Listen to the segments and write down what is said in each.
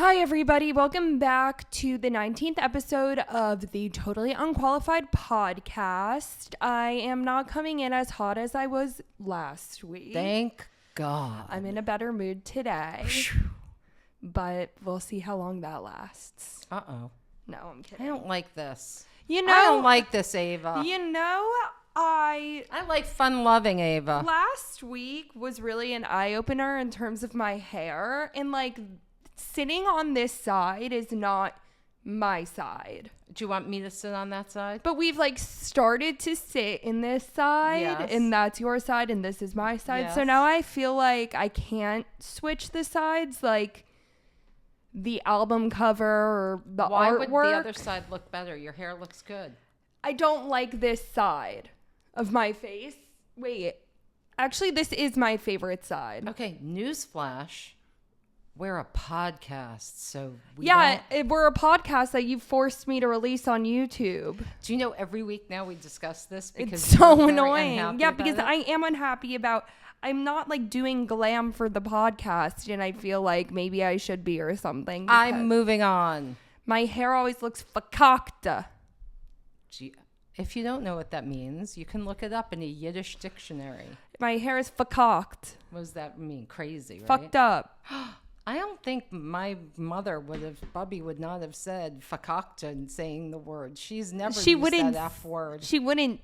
Hi, everybody. Welcome back to the 19th episode of the Totally Unqualified podcast. I am not coming in as hot as I was last week. Thank God. I'm in a better mood today, but we'll see how long that lasts. Uh-oh. No, I'm kidding. I don't like this. You know, I don't like this, Ava. I like fun-loving Ava. last week was really an eye-opener in terms of my hair, and sitting on this side is not my side. Do you want me to sit on that side? But we've started to sit in this side, Yes. and that's your side, and this is my side. Yes. So now I feel like I can't switch the sides, like the album cover or the Why artwork. would the other side look better? Your hair looks good. I don't like this side of my face. Wait, actually, this is my favorite side. Okay, newsflash. We're a podcast, so we're a podcast that you forced me to release on YouTube. Do you know every week now we discuss this? It's so you're very annoying. unhappy Yeah, about because it? I am unhappy about, I'm not doing glam for the podcast, and I feel like maybe I should be or something. I'm moving on. My hair always looks fakakta. Gee, if you don't know what that means, you can look it up in a Yiddish dictionary. My hair is fakakt. What does that mean? Crazy, right? Fucked up. I don't think my mother Bubby would not have said fakakta saying the word. She's never used that F word. She wouldn't.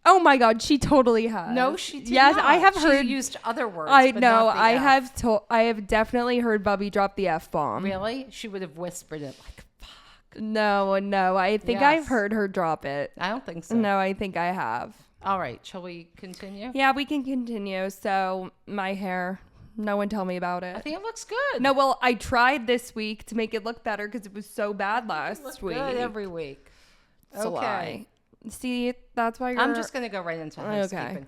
Oh my God, she totally has. No, she did Yes, not. I have She heard. used other words. I but know. not the I F. have definitely heard Bubby drop the F bomb. Really? She would have whispered it like, fuck. No. I think Yes. I've heard her drop it. I don't think so. No, I think I have. All right. Shall we continue? Yeah, we can continue. So my hair, no one tell me about I it. think it looks good. No, well, I tried this week to make it look better because it was so bad last week. Good every week. It's a lie. See, that's why you're... I'm just going to go right into Okay. housekeeping.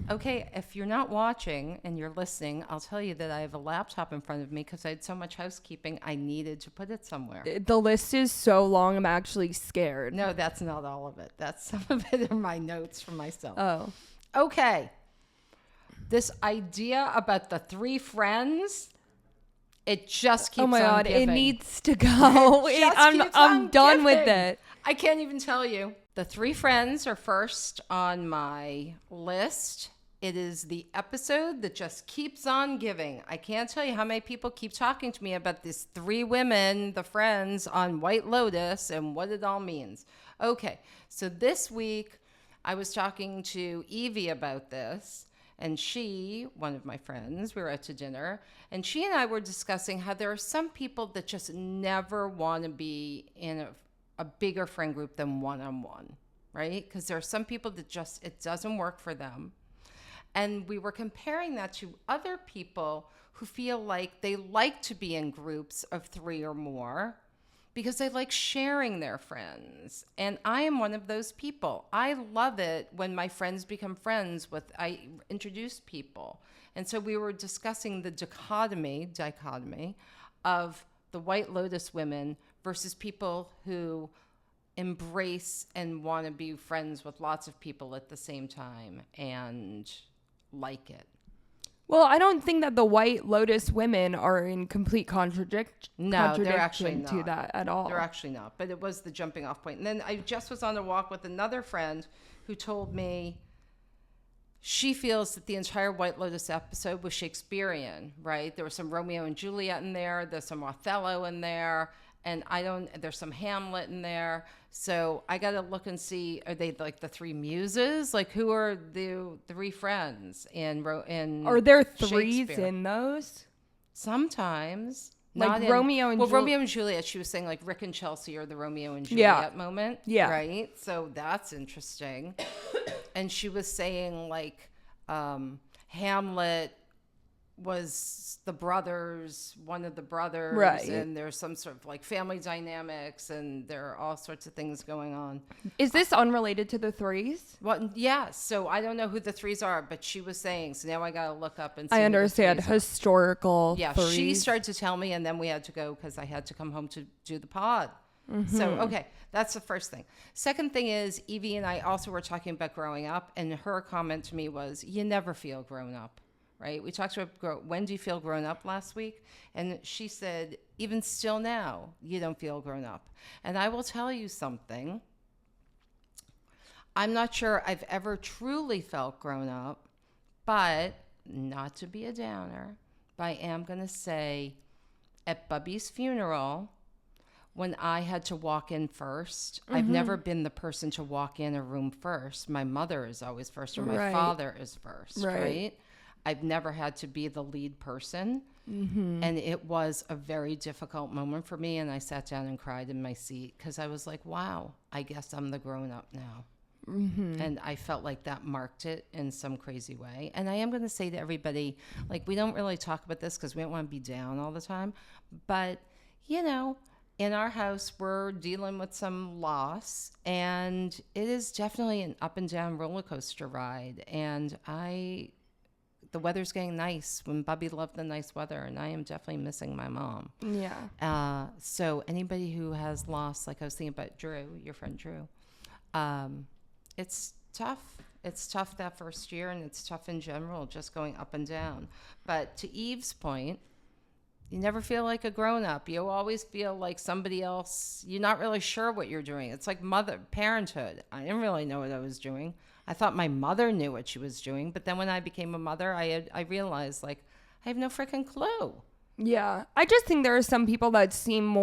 Okay, if you're not watching and you're listening, I'll tell you that I have a laptop in front of me because I had so much housekeeping, I needed to put it somewhere. The list is so long, I'm actually scared. No, that's not all of it. That's some of it are my notes for myself. Oh. Okay. This idea about the three friends, it just keeps on Oh my God, giving. it needs to go. It just keeps I'm on done with giving. it. I can't even tell you. The three friends are first on my list. It is the episode that just keeps on giving. I can't tell you how many people keep talking to me about these three women, the friends on White Lotus, and what it all means. Okay, so this week I was talking to Evie about this, and she, one of my friends, we were out to dinner, and she and I were discussing how there are some people that just never want to be in a bigger friend group than one-on-one, right? Because there are some people that just, it doesn't work for them. And we were comparing that to other people who feel like they like to be in groups of three or more because they like sharing their friends. And I am one of those people. I love it when my friends become friends with, I introduce people. And so we were discussing the dichotomy of the White Lotus women versus people who embrace and want to be friends with lots of people at the same time and like it. Well, I don't think that the White Lotus women are in complete contradiction they're actually to not. that at all. They're actually not, but it was the jumping off point. And then I just was on a walk with another friend who told me she feels that the entire White Lotus episode was Shakespearean, right? There was some Romeo and Juliet in there. There's some Othello in there. And there's some Hamlet in there. So I got to look and see, are they like the three muses? Like, who are the three friends in Are there threes Shakespeare? in those? Sometimes. Like Not Romeo and Romeo and Juliet, she was saying like Rick and Chelsea are the Romeo and Juliet moment. Yeah. Right? So that's interesting. And she was saying like Hamlet was the brothers, one of the brothers, right? And there's some sort of like family dynamics, and there are all sorts of things going on. Is this unrelated to the threes? Well, yeah. So I don't know who the threes are, but she was saying. So now I got to look up and see. I understand who the threes are. historical. Yeah, threes. she started to tell me, and then we had to go because I had to come home to do the pod. Mm-hmm. So, okay, that's the first thing. Second thing is, Evie and I also were talking about growing up, and her comment to me was, you never feel grown up. right? We talked about when do you feel grown up last week? And she said, even still now, you don't feel grown up. And I will tell you something. I'm not sure I've ever truly felt grown up, but not to be a downer, but I am going to say at Bubby's funeral, when I had to walk in first, I've never been the person to walk in a room first. My mother is always first, or my father is first, right? I've never had to be the lead person. And it was a very difficult moment for me. And I sat down and cried in my seat because I was like, wow, I guess I'm the grown up now. And I felt like that marked it in some crazy way. And I am going to say to everybody, like, we don't really talk about this because we don't want to be down all the time. But, you know, in our house, we're dealing with some loss. And it is definitely an up and down roller coaster ride. And the weather's getting nice when Bubby loved the nice weather, and I am definitely missing my mom. Yeah. So anybody who has lost, like I was thinking about Drew, your friend Drew, it's tough. It's tough that first year, and it's tough in general, just going up and down. But to Eve's point, you never feel like a grown-up. You always feel like somebody else. You're not really sure what you're doing. It's like parenthood. I didn't really know what I was doing. I thought my mother knew what she was doing, but then when I became a mother, I realized, like, I have no freaking clue. Yeah. I just think there are some people that seem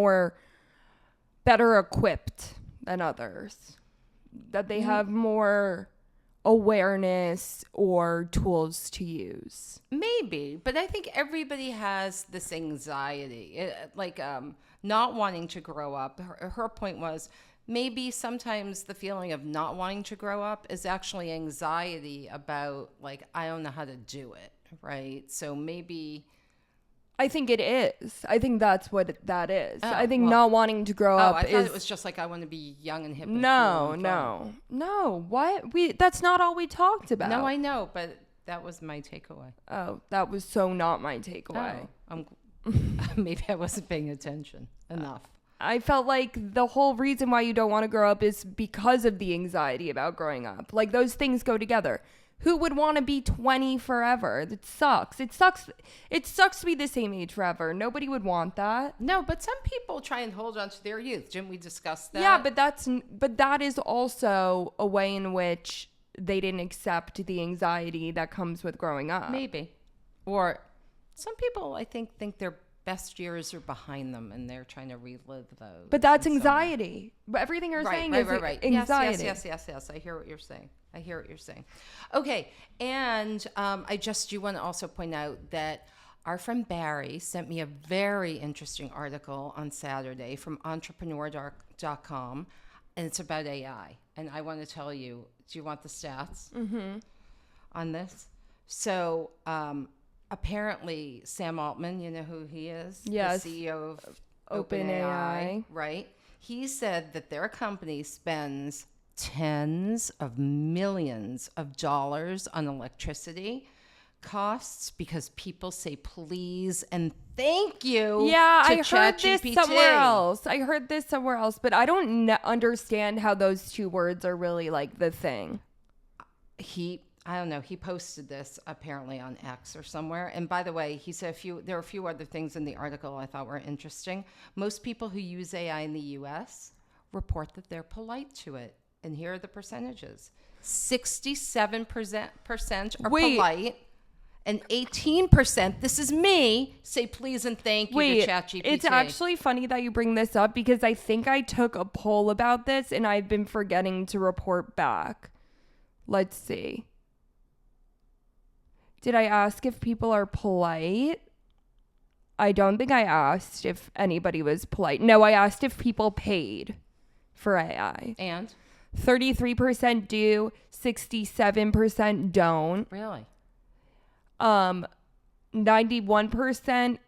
better equipped than others. That they have more awareness or tools to use. Maybe, but I think everybody has this anxiety, not wanting to grow up. Her point was, maybe sometimes the feeling of not wanting to grow up is actually anxiety about, like, I don't know how to do it, right? So maybe... I think it is. I think that's what that is. I think not wanting to grow up I thought it was just like, I want to be young and hip and No, cool and no. What? That's not all we talked about. No, I know, but that was my takeaway. Oh, that was so not my takeaway. Maybe I wasn't paying attention enough. I felt like the whole reason why you don't want to grow up is because of the anxiety about growing up. Like, those things go together. Who would want to be 20 forever? It sucks. It sucks to be the same age forever. Nobody would want that. No, but some people try and hold on to their youth. Didn't we discuss that? Yeah, but that is also a way in which they didn't accept the anxiety that comes with growing up. Maybe. Or some people, I think their best years are behind them and they're trying to relive those. But that's anxiety. But everything you're saying is anxiety. Yes. I hear what you're saying. Okay. And I just do want to also point out that our friend Barry sent me a very interesting article on Saturday from entrepreneur.com, and it's about AI. And I want to tell you, do you want the stats on this? So apparently Sam Altman, you know who he is? Yes. The CEO of OpenAI. Right? He said that their company spends tens of millions of dollars on electricity costs because people say please and thank you. Yeah, I heard this somewhere else, but I don't understand how those two words are really like the thing. I don't know. He posted this apparently on X or somewhere. And by the way, he said there are a few other things in the article I thought were interesting. Most people who use AI in the U.S. report that they're polite to it. And here are the percentages. 67% are polite. And 18%, this is me, say please and thank you to ChatGPT. It's actually funny that you bring this up because I think I took a poll about this and I've been forgetting to report back. Let's see. Did I ask if people are polite? I don't think I asked if anybody was polite. No, I asked if people paid for AI. And? 33% do, 67% don't. Really? 91%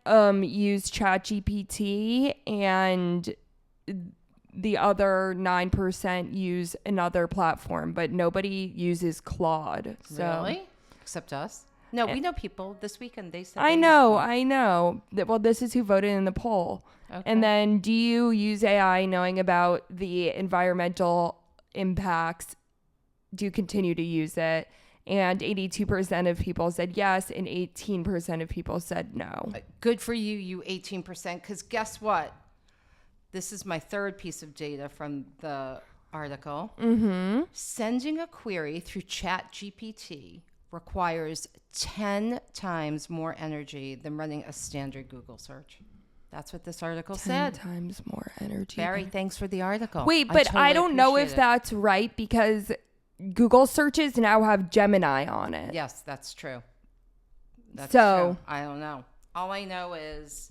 use ChatGPT, and the other 9% use another platform, but nobody uses Claude. So. Really? Except us? No, we know people this weekend. They said I know. Well, this is who voted in the poll. Okay. And then, do you use AI knowing about the environmental impacts? Do you continue to use it? And 82% of people said yes, and 18% of people said no. Good for you, you 18%. Because guess what? This is my third piece of data from the article. Mm-hmm. Sending a query through ChatGPT requires 10 times more energy than running a standard Google search. That's what this article 10 said. times more energy. Barry, thanks for the article. Wait, but I don't know if that's right because Google searches now have Gemini on it. Yes, that's true. That's true. I don't know. All I know is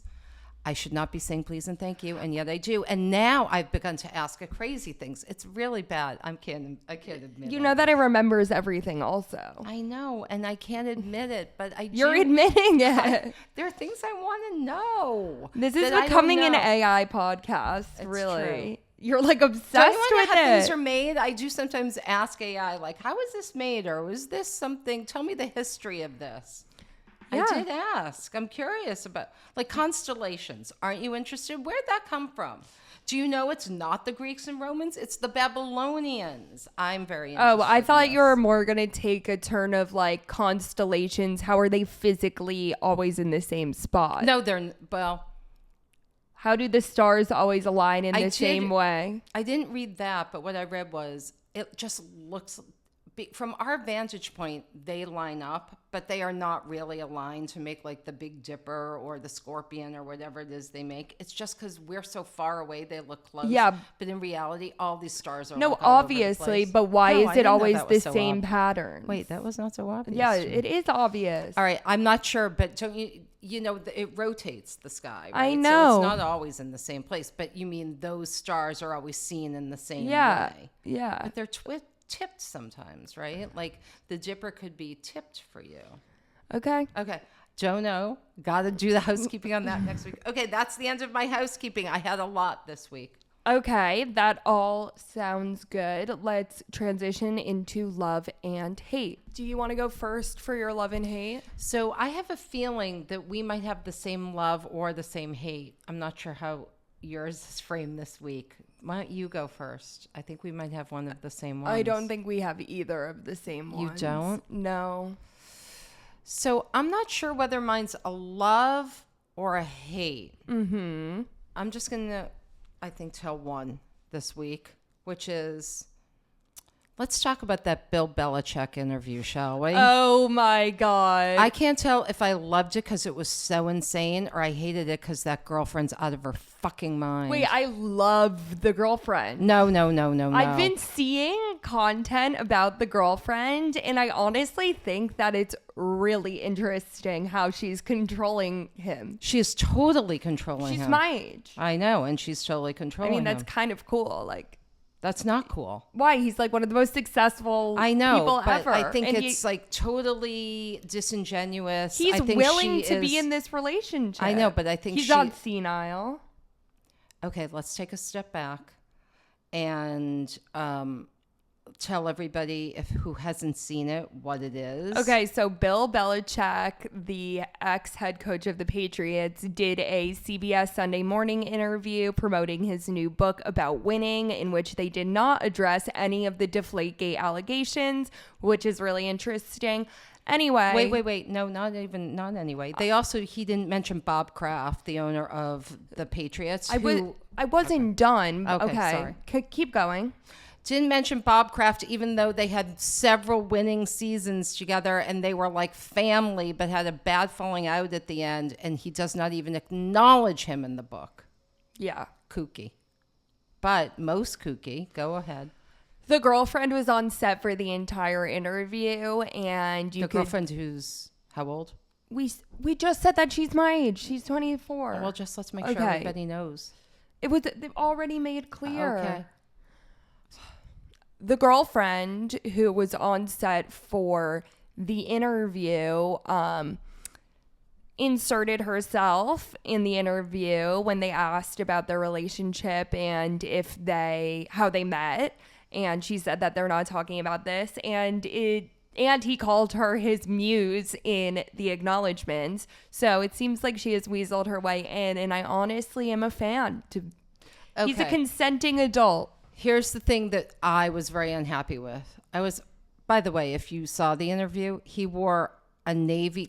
I should not be saying please and thank you, and yet I do. And now I've begun to ask it crazy things. It's really bad. I can't admit it. You know that it remembers everything also. I know, and I can't admit it, but You're admitting it. There are things I want to know. This is becoming an AI podcast, It's true. true. You're like obsessed Don't you wanna with know how it. things are made? I do sometimes ask AI, like, how was this made? Or was this something? Tell me the history of this. Yeah. I did ask. I'm curious about, like, constellations. Aren't you interested? Where'd that come from? Do you know it's not the Greeks and Romans? It's the Babylonians. I'm very interested. Oh, I thought in you were this. more going to take a turn of like constellations. How are they physically always in the same spot? No, well, How do the stars always align in I the did- same way? I didn't read that, but what I read was it just looks, from our vantage point, they line up, but they are not really aligned to make like the Big Dipper or the Scorpion or whatever it is they make. It's just because we're so far away, they look close. Yeah. But in reality, all these stars are No, like all over the obviously, place. but why No, I is didn't it know always that the was so same obvious. pattern? Wait, that was not so obvious. Yeah, to me. it is obvious. All right, I'm not sure, but don't you know, it rotates the sky, right? I know. So it's not always in the same place, but you mean those stars are always seen in the same Yeah, way. yeah. But they're tipped sometimes, right? Like the Dipper could be tipped for you. Okay. Okay. Don't know. Got to do the housekeeping on that next week. Okay, that's the end of my housekeeping. I had a lot this week. Okay, that all sounds good. Let's transition into love and hate. Do you want to go first for your love and hate? So I have a feeling that we might have the same love or the same hate. I'm not sure how yours is framed this week. Why don't you go first? I think we might have one of the same ones. I don't think we have either of the same ones. You don't? No. So I'm not sure whether mine's a love or a hate. Mm-hmm. I'm just going to, I think, tell one this week, which is, let's talk about that Bill Belichick interview, shall we? Oh my God. I can't tell if I loved it because it was so insane or I hated it because that girlfriend's out of her fucking mind. Wait, I love the girlfriend. No. I've been seeing content about the girlfriend, and I honestly think that it's really interesting how she's controlling him. She is totally controlling him. She's my age. I know, and she's totally controlling him. That's kind of cool. Like, That's not cool. why? He's like one of the most successful I know, people but ever. I think And it's like totally disingenuous. he's I think willing she to be is- in this relationship. I know, but I think he's she- not senile. Okay, let's take a step back and tell everybody who hasn't seen it what it is. Okay, so Bill Belichick, the ex-head coach of the Patriots, did a CBS Sunday Morning interview promoting his new book about winning, in which they did not address any of the Deflategate allegations, which is really interesting. Anyway. Wait. No, not anyway. He didn't mention Bob Kraft, the owner of the Patriots. I wasn't done. Okay, sorry. Keep going. Didn't mention Bob Kraft, even though they had several winning seasons together and they were like family, but had a bad falling out at the end. And he does not even acknowledge him in the book. Yeah. Kooky. But most kooky. Go ahead. The girlfriend was on set for the entire interview, and The girlfriend who's how old? We just said that she's my age. She's 24. Well, just let's make sure Okay. everybody knows. They've already made clear. Okay. The girlfriend who was on set for the interview inserted herself in the interview when they asked about their relationship and how they met, and she said that they're not talking about this, and he called her his muse in the acknowledgments. So it seems like she has weaseled her way in, and I honestly am a fan. He's a Okay. consenting adult. Here's the thing that I was very unhappy with. I was By the way, if you saw the interview, he wore a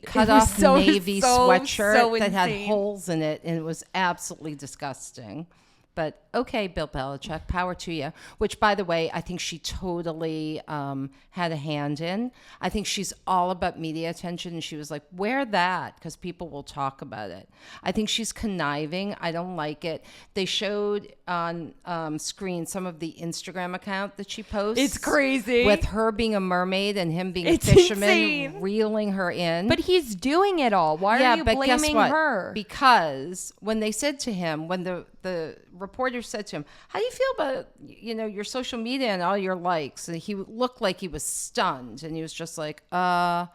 cut-off navy sweatshirt that had holes in it, and it was absolutely disgusting. But okay, Bill Belichick, power to you. Which, by the way, I think she totally had a hand in. I think she's all about media attention. And she was like, wear that because people will talk about it. I think she's conniving. I don't like it. They showed on screen some of the Instagram account that she posts. It's crazy. With her being a mermaid and him being It's a fisherman, insane. reeling her in. But he's doing it all. Why are you blaming her? Because when they said to him, when the reporter said to him, how do you feel about, your social media and all your likes? And he looked like he was stunned. And he was just like, I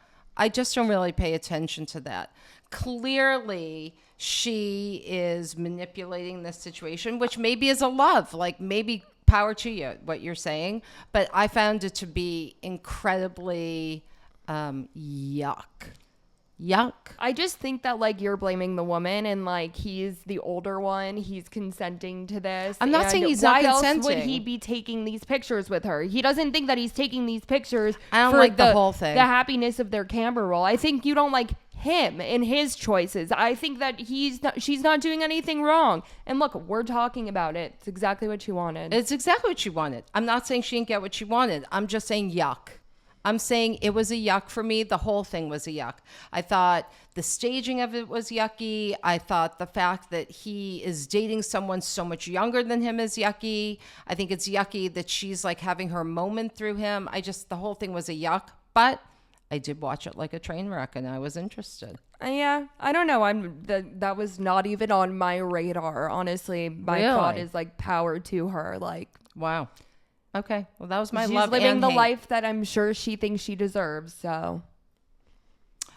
just don't really pay attention to that. Clearly, she is manipulating this situation, which maybe is a love. Like, maybe power to you, what you're saying. But I found it to be incredibly yuck. I just think that like you're blaming the woman and like he's the older one. He's consenting to this. I'm not saying he's not consenting. Why else would he be taking these pictures with her? He doesn't think that he's taking these pictures I don't for like the whole thing. The happiness of their camera roll. I think you don't like him and his choices. I think that she's not doing anything wrong. And look, we're talking about it. It's exactly what she wanted. It's exactly what she wanted. I'm not saying she didn't get what she wanted. I'm just saying yuck. I'm saying it was a yuck for me. The whole thing was a yuck. I thought the staging of it was yucky. I thought the fact that he is dating someone so much younger than him is yucky. I think it's yucky that she's like having her moment through him. The whole thing was a yuck, but I did watch it like a train wreck and I was interested. Yeah, I don't know. That was not even on my radar. Honestly, my thought is like power to her. Like, wow. Okay, well, that was my she's love living and the hate. life that I'm sure she thinks she deserves. So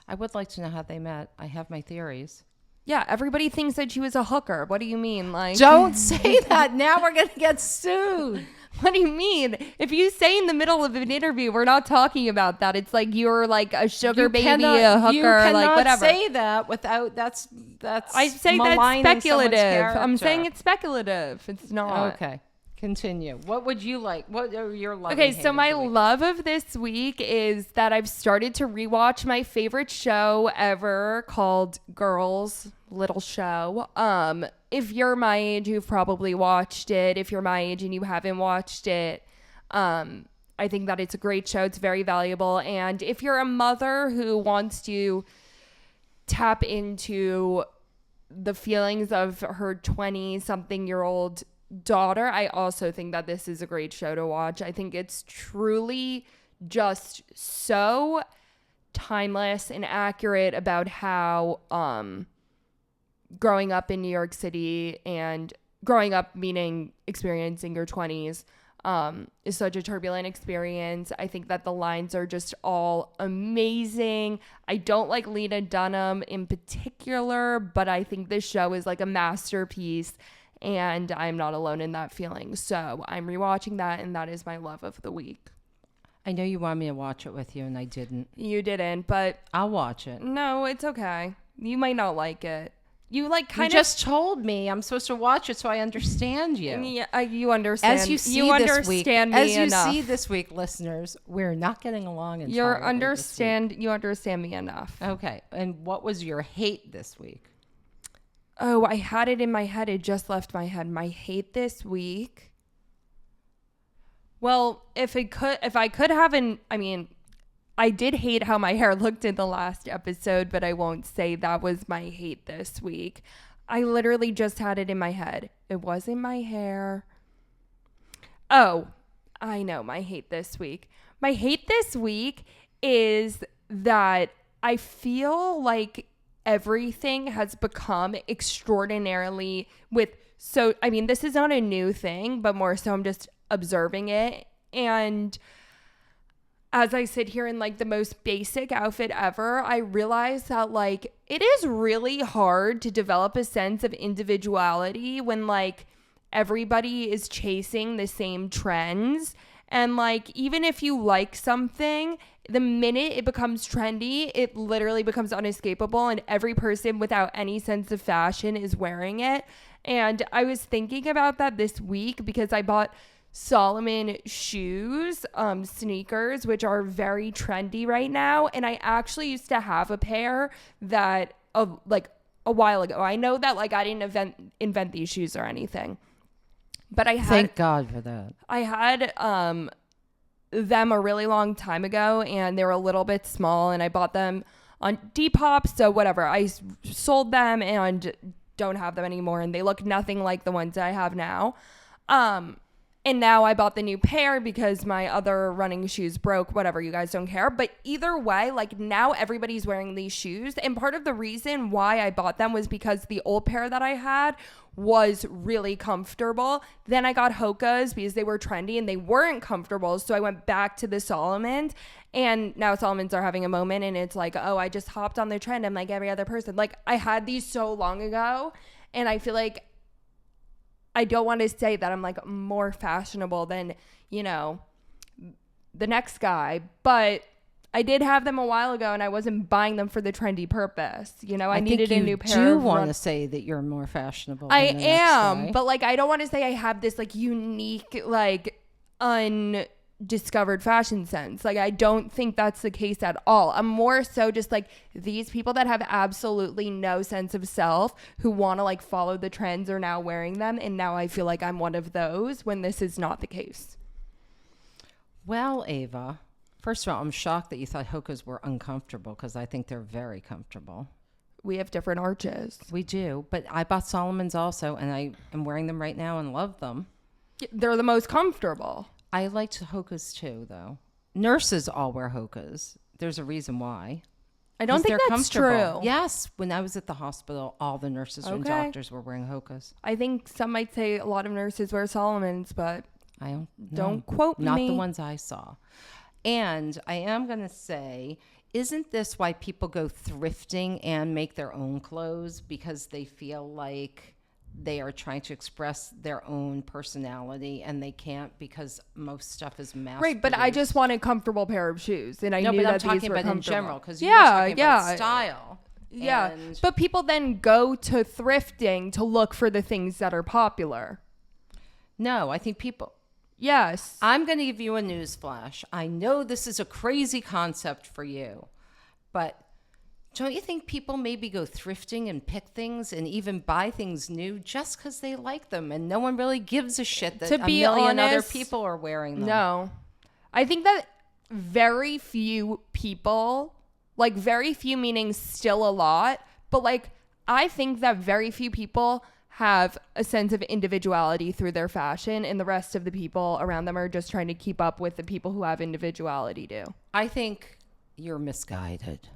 I would like to know how they met. I have my theories. Yeah, everybody thinks that she was a hooker. What do you mean? Like, don't say that. Now we're going to get sued. What do you mean? If you say in the middle of an interview, we're not talking about that. It's like you're like a sugar baby, a hooker, you cannot like whatever. Say that without that's. I say that's speculative. I'm saying it's speculative. It's not. Okay. Continue. What would you like? What are your love? Okay, so my love of this week is that I've started to rewatch my favorite show ever called Girls, Little Show. If you're my age, you've probably watched it. If you're my age and you haven't watched it, I think that it's a great show. It's very valuable. And if you're a mother who wants to tap into the feelings of her 20-something-year-old daughter, I also think that this is a great show to watch. I think it's truly just so timeless and accurate about how growing up in New York City, and growing up meaning experiencing your 20s, is such a turbulent experience. I think that the lines are just all amazing. I don't like Lena Dunham in particular, but I think this show is like a masterpiece. And I'm not alone in that feeling. So I'm rewatching that, and that is my love of the week. I know you want me to watch it with you, and I didn't. You didn't, but I'll watch it. No, it's okay. You might not like it. You like you just told me I'm supposed to watch it, so I understand you. Yeah, you understand. As you see you this understand week, me as you enough. see this week, listeners, we're not getting along. You understand me enough. Okay, and what was your hate this week? Oh, I had it in my head. It just left my head. My hate this week. Well, if I could have I did hate how my hair looked in the last episode, but I won't say that was my hate this week. I literally just had it in my head. It wasn't my hair. Oh, I know my hate this week. My hate this week is that I feel like everything has become extraordinarily this is not a new thing, but more so I'm just observing it. And as I sit here in like the most basic outfit ever, I realize that like it is really hard to develop a sense of individuality when like everybody is chasing the same trends. And like, even if you like something, the minute it becomes trendy, it literally becomes unescapable, and every person without any sense of fashion is wearing it. And I was thinking about that this week because I bought Solomon shoes, sneakers, which are very trendy right now. And I actually used to have a pair that like a while ago. I know that like I didn't invent these shoes or anything, but I had, Thank God for that. I had them a really long time ago, and they were a little bit small, and I bought them on Depop. So whatever, I sold them and don't have them anymore, and they look nothing like the ones I have now. And now I bought the new pair because my other running shoes broke. Whatever, you guys don't care. But either way, like now everybody's wearing these shoes. And part of the reason why I bought them was because the old pair that I had was really comfortable. Then I got Hoka's because they were trendy and they weren't comfortable. So I went back to the Solomons. And now Solomons are having a moment, and it's like, oh, I just hopped on the trend. I'm like every other person. Like I had these so long ago, and I feel like I don't want to say that I'm like more fashionable than, you know, the next guy, but I did have them a while ago, and I wasn't buying them for the trendy purpose. You know, I needed a new pair. I do want to say that you're more fashionable. I than the am, next guy. but like I don't want to say I have this like unique, like undiscovered fashion sense. Like I don't think that's the case at all. I'm more so just like these people that have absolutely no sense of self who want to like follow the trends are now wearing them, and now I feel like I'm one of those when this is not the case. Well, Ava, first of all, I'm shocked that you thought Hoka's were uncomfortable, because I think they're very comfortable. We have different arches. We do, but I bought Solomon's also, and I am wearing them right now and love them. They're the most comfortable. I liked Hoka's too, though. Nurses all wear Hoka's. There's a reason why. I don't think that's true. Yes. When I was at the hospital, all the nurses and doctors were wearing Hoka's. I think some might say a lot of nurses wear Solomons, but I don't quote me. Not the ones I saw. And I am going to say, isn't this why people go thrifting and make their own clothes? Because they feel like they are trying to express their own personality, and they can't because most stuff is mass right, but I just want a comfortable pair of shoes, and I knew that these were comfortable. I'm talking about in general, because you were talking about style. Yeah, but people then go to thrifting to look for the things that are popular. No, I think people... Yes. I'm going to give you a news flash. I know this is a crazy concept for you, but don't you think people maybe go thrifting and pick things and even buy things new just because they like them, and no one really gives a shit that a million other people are wearing them? No. I think that very few people, like very few meaning still a lot, but like I think that very few people have a sense of individuality through their fashion, and the rest of the people around them are just trying to keep up with the people who have individuality do. I think you're misguided.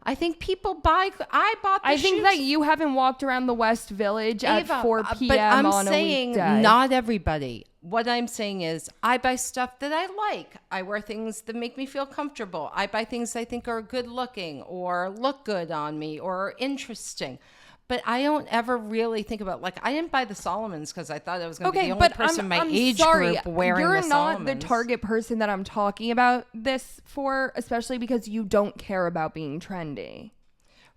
I think people buy... I bought the shoes. I think that you haven't walked around the West Village at 4 p.m. on a weekday. But I'm saying not everybody. What I'm saying is I buy stuff that I like. I wear things that make me feel comfortable. I buy things I think are good looking or look good on me or are interesting. But I don't ever really think about, like, I didn't buy the Solomons because I thought I was going to be the only person in my age group wearing the Solomons. You're not the target person that I'm talking about this for, especially because you don't care about being trendy.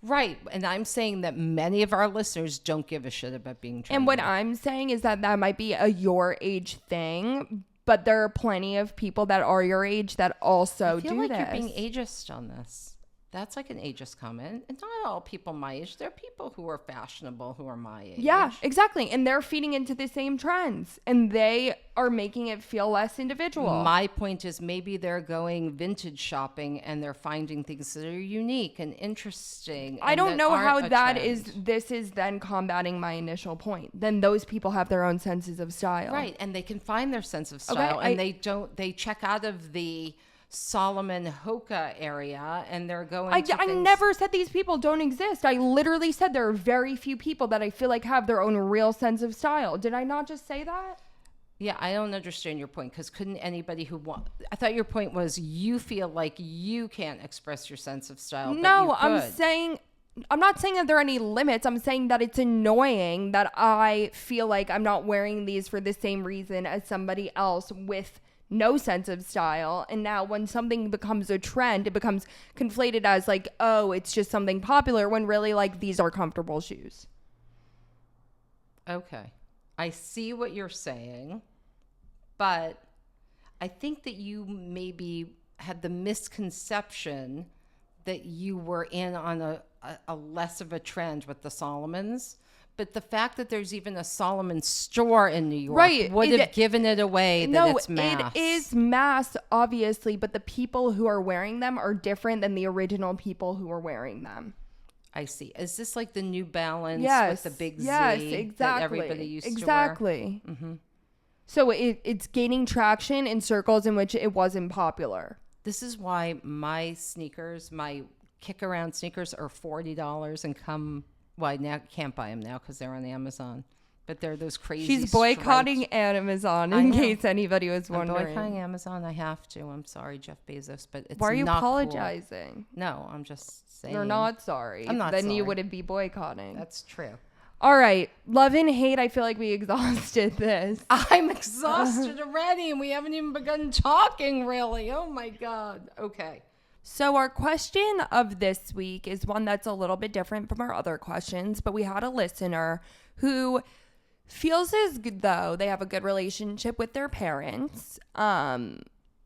Right. And I'm saying that many of our listeners don't give a shit about being trendy. And what I'm saying is that might be a your age thing, but there are plenty of people that are your age that also do this. I feel like you're being ageist on this. That's like an ageist comment. And not all people my age. There are people who are fashionable who are my age. Yeah, exactly. And they're feeding into the same trends. And they are making it feel less individual. My point is maybe they're going vintage shopping and they're finding things that are unique and interesting. I don't know how that is. This is then combating my initial point. Then those people have their own senses of style. Right. And they can find their sense of style. Okay, and they check out of the Solomon Hoka area, and they're going I never said these people don't exist. I literally said there are very few people that I feel like have their own real sense of style. Did I not just say that? Yeah, I don't understand your point, because couldn't anybody I thought your point was you feel like you can't express your sense of style. No, I'm not saying that there are any limits. I'm saying that it's annoying that I feel like I'm not wearing these for the same reason as somebody else with no sense of style. And now when something becomes a trend, it becomes conflated as like, oh, it's just something popular, when really like these are comfortable shoes. Okay. I see what you're saying, But I think that you maybe had the misconception that you were in on a less of a trend with the Solomons. But the fact that there's even a Solomon store in New York would have given it away that it's mass. It is mass, obviously, but the people who are wearing them are different than the original people who are wearing them. I see. Is this like the New Balance with the big Z that everybody used to wear? Exactly. Mm-hmm. So it's gaining traction in circles in which it wasn't popular. This is why my sneakers, my kick-around sneakers, are $40 and come... Well, I now can't buy them now because they're on Amazon. But they're those crazy She's boycotting Amazon, in case anybody was wondering. I'm boycotting Amazon. I have to. I'm sorry, Jeff Bezos, but it's not cool. Why are you apologizing? Cool. No, I'm just saying. You're not sorry. I'm not then sorry. You wouldn't be boycotting. That's true. All right. Love and hate. I feel like we exhausted this. I'm exhausted already, and we haven't even begun talking, really. Oh, my God. Okay. So our question of this week is one that's a little bit different from our other questions, but we had a listener who feels as though they have a good relationship with their parents,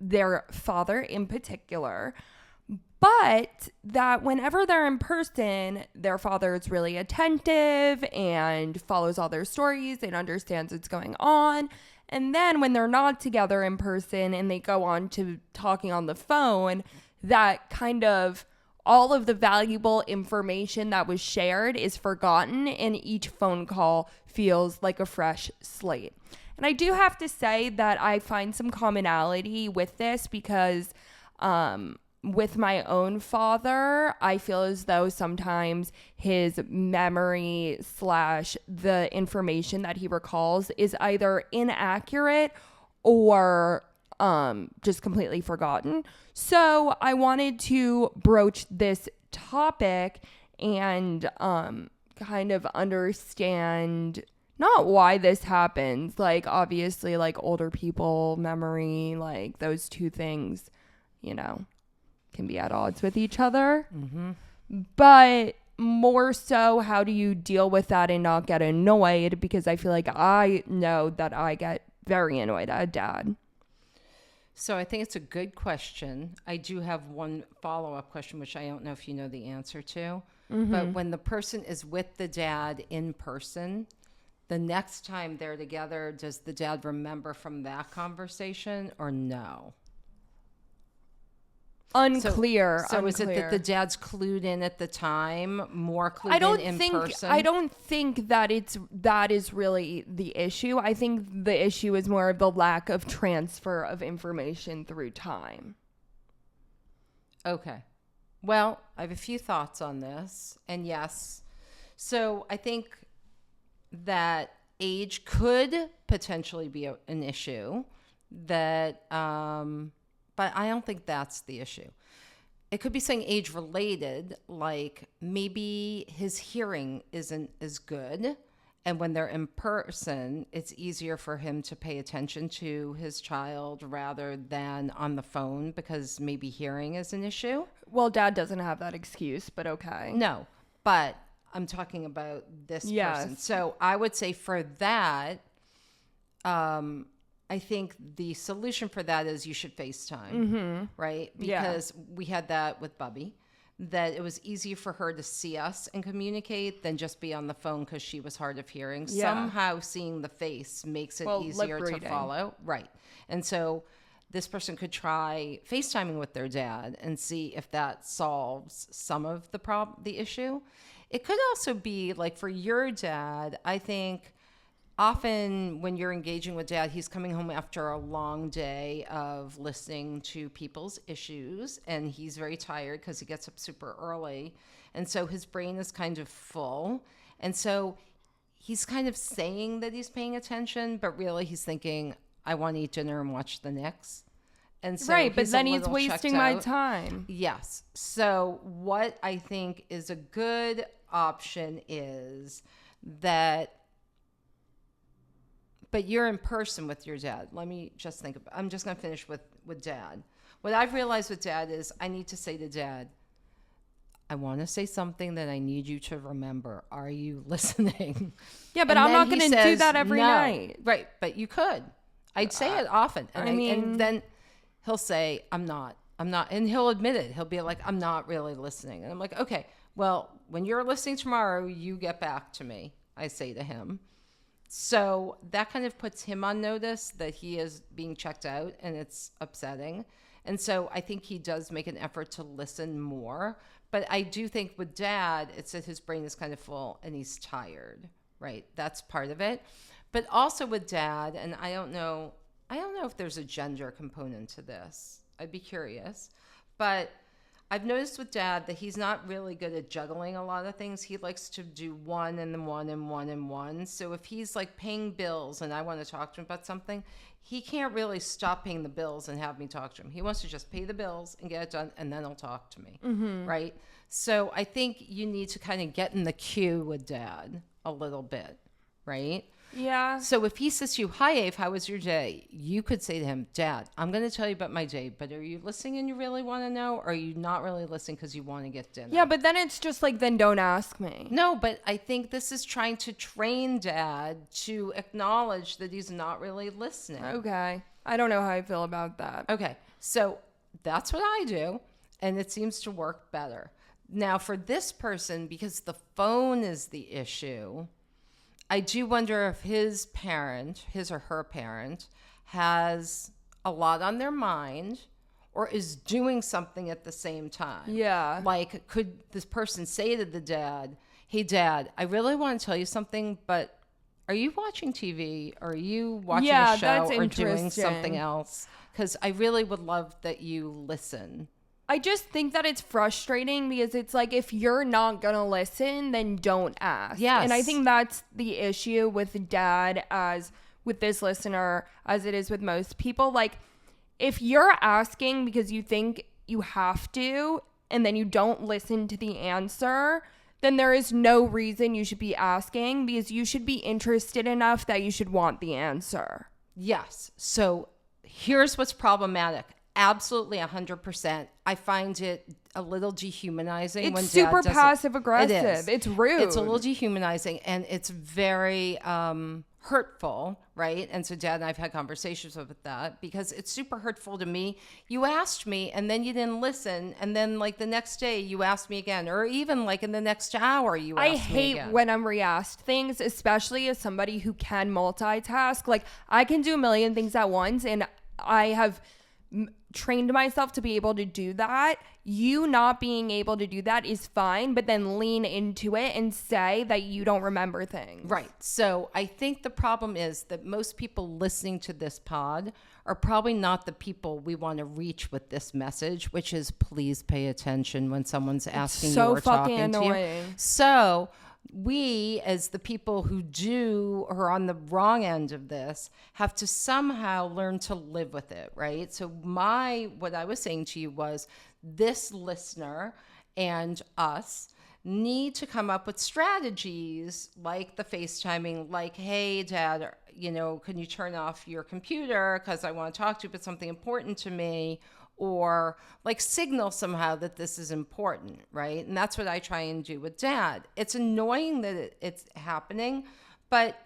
their father in particular, but that whenever they're in person, their father is really attentive and follows all their stories and understands what's going on. And then when they're not together in person and they go on to talking on the phone, that kind of all of the valuable information that was shared is forgotten and each phone call feels like a fresh slate. And I do have to say that I find some commonality with this because with my own father, I feel as though sometimes his memory / the information that he recalls is either inaccurate or just completely forgotten. So I wanted to broach this topic and kind of understand not why this happens. Like, obviously, like older people, memory, like those two things, can be at odds with each other. Mm-hmm. But more so, how do you deal with that and not get annoyed? Because I feel like I know that I get very annoyed at Dad. So I think it's a good question. I do have one follow-up question, which I don't know if you know the answer to. Mm-hmm. But when the person is with the dad in person, the next time they're together, does the dad remember from that conversation or no? Unclear. So is it that the dad's clued in at the time, more clued in person? I don't think that that is really the issue. I think the issue is more of the lack of transfer of information through time. Okay. Well, I have a few thoughts on this. And yes, so I think that age could potentially be an issue that... but I don't think that's the issue. It could be something age related, like maybe his hearing isn't as good. And when they're in person, it's easier for him to pay attention to his child rather than on the phone because maybe hearing is an issue. Well, Dad doesn't have that excuse, but okay. No, but I'm talking about this person. So I would say for that, I think the solution for that is you should FaceTime, right? Because we had that with Bubby, that it was easier for her to see us and communicate than just be on the phone because she was hard of hearing. Yeah. Somehow seeing the face makes it easier to follow. Right. And so this person could try FaceTiming with their dad and see if that solves some of the issue. It could also be like for your dad, I think... Often when you're engaging with dad, he's coming home after a long day of listening to people's issues, and he's very tired because he gets up super early. And so his brain is kind of full. And so he's kind of saying that he's paying attention, but really he's thinking, I want to eat dinner and watch the Knicks. And so right, but then he's wasting my time. Yes. So what I think is a good option is that... But you're in person with your dad. Let me just think about... I'm just going to finish with dad. What I've realized with dad is I need to say to dad, I want to say something that I need you to remember. Are you listening? Yeah, but I'm not going to do that every night. Right, but you could. I'd say it often. And, I mean, and then he'll say, I'm not. And he'll admit it. He'll be like, I'm not really listening. And I'm like, okay, well, when you're listening tomorrow, you get back to me, I say to him. So that kind of puts him on notice that he is being checked out, and it's upsetting. And so I think he does make an effort to listen more. But I do think with Dad, it's that his brain is kind of full and he's tired, right? That's part of it. But also with Dad, and I don't know if there's a gender component to this. I'd be curious. But I've noticed with Dad that he's not really good at juggling a lot of things. He likes to do one and then one and one and one. So if he's like paying bills and I want to talk to him about something, he can't really stop paying the bills and have me talk to him. He wants to just pay the bills and get it done, and then he'll talk to me, right? So I think you need to kind of get in the queue with Dad a little bit, right? Yeah. So if he says to you, hi, Ave, how was your day? You could say to him, Dad, I'm going to tell you about my day, but are you listening and you really want to know? Or are you not really listening because you want to get dinner? Yeah, but then it's just like, then don't ask me. No, but I think this is trying to train Dad to acknowledge that he's not really listening. Okay. I don't know how I feel about that. Okay. So that's what I do, and it seems to work better. Now, for this person, because the phone is the issue, I do wonder if his or her parent, has a lot on their mind or is doing something at the same time. Yeah. Like, could this person say to the dad, hey, Dad, I really want to tell you something, but are you watching TV? Or are you watching a show or doing something else? Because I really would love that you listen. I just think that it's frustrating because it's like, if you're not going to listen, then don't ask. Yes. And I think that's the issue with Dad, as with this listener, as it is with most people. Like, if you're asking because you think you have to, and then you don't listen to the answer, then there is no reason you should be asking, because you should be interested enough that you should want the answer. Yes. So here's what's problematic. Absolutely 100%. I find it a little dehumanizing when Dad does it. It's super passive aggressive. It is. It's rude. It's a little dehumanizing, and it's very hurtful, right? And so Dad and I've had conversations about that, because it's super hurtful to me. You asked me and then you didn't listen, and then like the next day you asked me again, or even like in the next hour you asked me again. I hate when I'm re-asked things, especially as somebody who can multitask. Like, I can do a million things at once, and I have trained myself to be able to do that. You not being able to do that is fine, but then lean into it and say that you don't remember things. Right. So I think the problem is that most people listening to this pod are probably not the people we want to reach with this message, which is please pay attention when someone's asking you or talking annoying. to you. So we, as the people who do or are on the wrong end of this, have to somehow learn to live with it, right? So what I was saying to you was, this listener and us need to come up with strategies like the FaceTiming, like, hey, Dad, can you turn off your computer because I want to talk to you about something important to me, or like signal somehow that this is important, right? And that's what I try and do with Dad. It's annoying that it's happening, but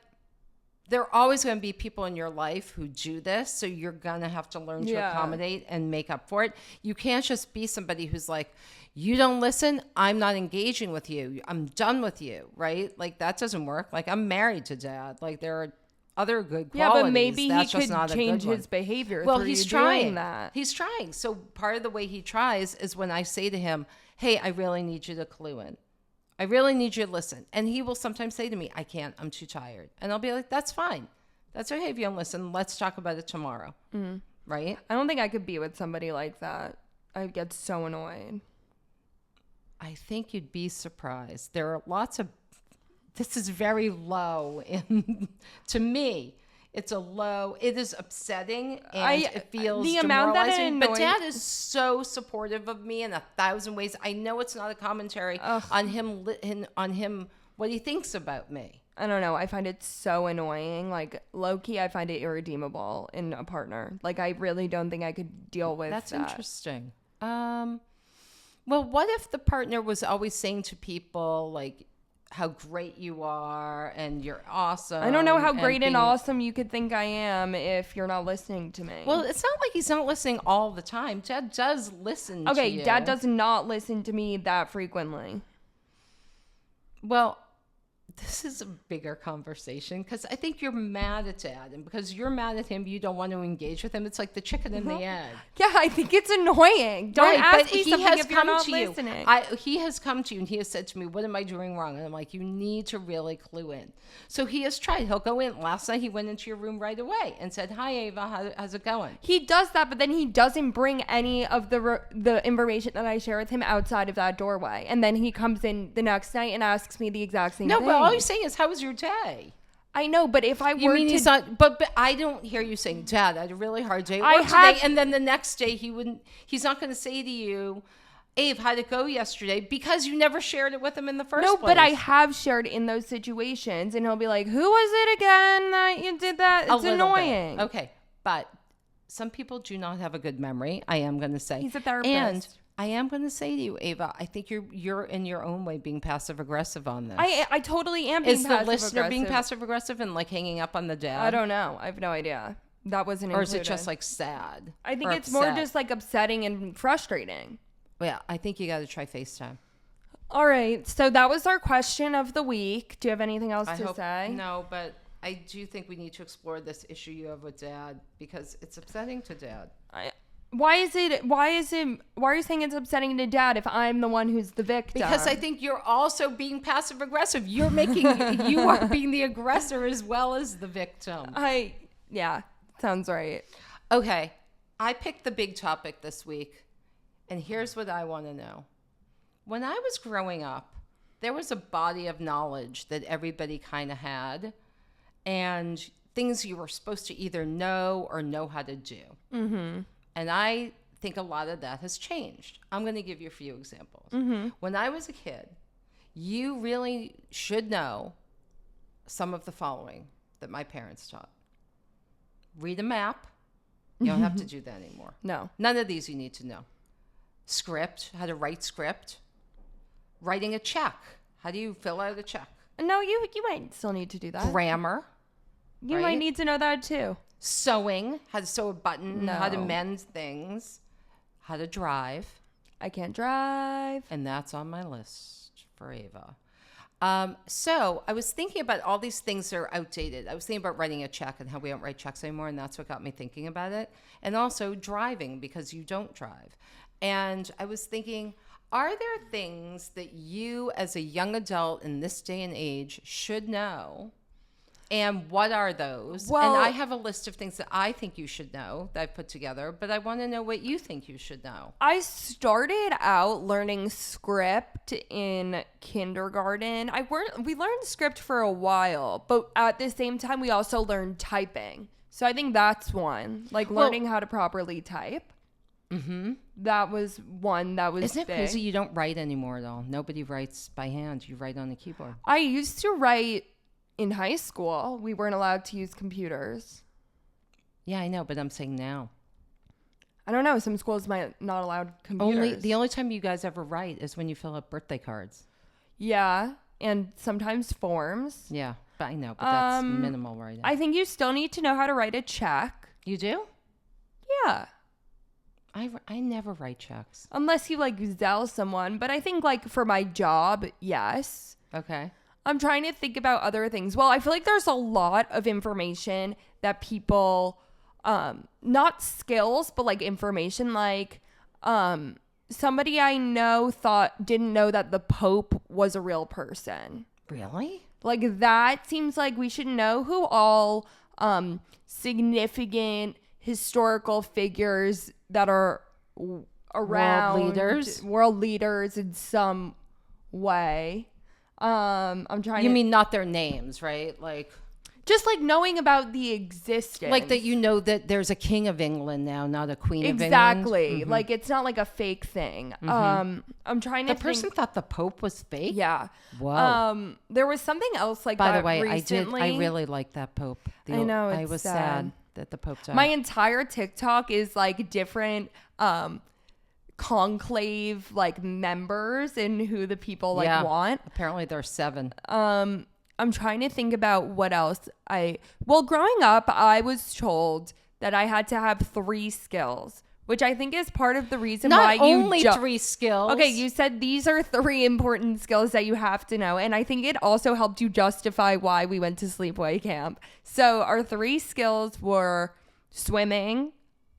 there are always going to be people in your life who do this, so you're going to have to learn to accommodate and make up for it. You can't just be somebody who's like, you don't listen, I'm not engaging with you, I'm done with you, right? Like, that doesn't work. Like, I'm married to Dad. Like, there are other good qualities. Yeah, but maybe That's he just could not change a good his one. behavior. Well, through he's you trying doing that. He's trying. So part of the way he tries is when I say to him, hey, I really need you to clue in. I really need you to listen. And he will sometimes say to me, I can't, I'm too tired. And I'll be like, that's fine. That's okay if you don't listen. Let's talk about it tomorrow. Mm-hmm. Right? I don't think I could be with somebody like that. I'd get so annoyed. I think you'd be surprised. There are lots of, this is very low to me. It's a low, it is upsetting, and it feels the amount that it demoralizing. But annoys- Dad is so supportive of me in 1,000 ways. I know it's not a commentary on him, what he thinks about me. I don't know. I find it so annoying. Like, low-key, I find it irredeemable in a partner. Like, I really don't think I could deal with that. That's interesting. Well, what if the partner was always saying to people, like, how great you are and you're awesome. I don't know how great and being- awesome you could think I am if you're not listening to me. Well, it's not like he's not listening all the time. Dad does listen to okay, you. Dad does not listen to me that frequently. Well, this is a bigger conversation because I think you're mad at Dad. And because you're mad at him, you don't want to engage with him. It's like the chicken and the egg. Yeah, I think it's annoying. Don't Right, ask but me he something has if you're come not to you. listening. He has come to you and he has said to me, what am I doing wrong? And I'm like, you need to really clue in. So he has tried. He'll go in. Last night he went into your room right away and said, hi, Ava, how's it going? He does that, but then he doesn't bring any of the information that I share with him outside of that doorway. And then he comes in the next night and asks me the exact same thing. No, but all you're saying is, how was your day? I know, but if I You were mean to... he's not, but I don't hear you saying, Dad, I had a really hard day at I work have- today. And then the next day he's not going to say to you, Ave, how'd it go yesterday? Because you never shared it with him in the first place. No, but I have shared in those situations, and he'll be like, who was it again that you did that? It's annoying. Bit. Okay, but some people do not have a good memory, I am going to say. He's a therapist. And I am going to say to you, Ava, I think you're in your own way being passive-aggressive on this. I totally am being Is the listener being passive-aggressive and like hanging up on the dad? I don't know. I have no idea. That wasn't Or included. is it just like sad? I think or it's more upset? just like upsetting and frustrating. Yeah, I think you got to try FaceTime. All right. So that was our question of the week. Do you have anything else to say? No, but I do think we need to explore this issue you have with Dad because it's upsetting to Dad. Why are you saying it's upsetting to Dad if I'm the one who's the victim? Because I think you're also being passive aggressive. You are being the aggressor as well as the victim. Yeah, sounds right. Okay. I picked the big topic this week, and here's what I want to know. When I was growing up, there was a body of knowledge that everybody kind of had, and things you were supposed to either know or know how to do. Mm-hmm. And I think a lot of that has changed. I'm going to give you a few examples. Mm-hmm. When I was a kid, you really should know some of the following that my parents taught. Read a map. You don't have to do that anymore. No. None of these you need to know. Script, how to write script. Writing a check. How do you fill out a check? No, you might still need to do that. Grammar. You right? might need to know that too. Sewing, how to sew a button, No. how to mend things, how to drive. I can't drive. And that's on my list for Ava. So I was thinking about all these things that are outdated. I was thinking about writing a check and how we don't write checks anymore, and that's what got me thinking about it. And also driving, because you don't drive. And I was thinking, are there things that you as a young adult in this day and age should know? And what are those? Well, and I have a list of things that I think you should know that I put together, but I want to know what you think you should know. I started out learning script in kindergarten. We learned script for a while, but at the same time, we also learned typing. So I think that's one, like learning how to properly type. Mm-hmm. That was one that was Isn't it big. crazy you don't write anymore at all? Nobody writes by hand. You write on a keyboard. I used to write in high school. We weren't allowed to use computers. Yeah, I know, but I'm saying now. I don't know. Some schools might not allow computers. The only time you guys ever write is when you fill out birthday cards. Yeah, and sometimes forms. Yeah, but I know, but that's minimal writing. I think you still need to know how to write a check. You do? Yeah. I never write checks. Unless you like Zelle someone. But I think like for my job, yes. Okay. I'm trying to think about other things. Well, I feel like there's a lot of information that people, not skills, but like information, like somebody I know didn't know that the Pope was a real person. Really? Like that seems like we should know who all significant historical figures that are around world leaders in some way. I'm trying. You mean not their names, right? Like just like knowing about the existence, like that. You know that there's a king of England now, not a queen of England. Exactly. Mm-hmm. Like it's not like a fake thing. Mm-hmm. I'm trying to. The person thought the Pope was fake. Yeah. Whoa. There was something else like By that. the way, recently. I really liked that Pope. I know. I was sad that the Pope died. My entire TikTok is like different conclave like members and who the people like Yeah. want. Apparently there's 7. I'm trying to think about what else well, growing up, I was told that I had to have 3 skills, which I think is part of the reason why Not you only 3 skills. Okay, you said these are 3 important skills that you have to know. And I think it also helped you justify why we went to sleepaway camp. So our 3 skills were swimming.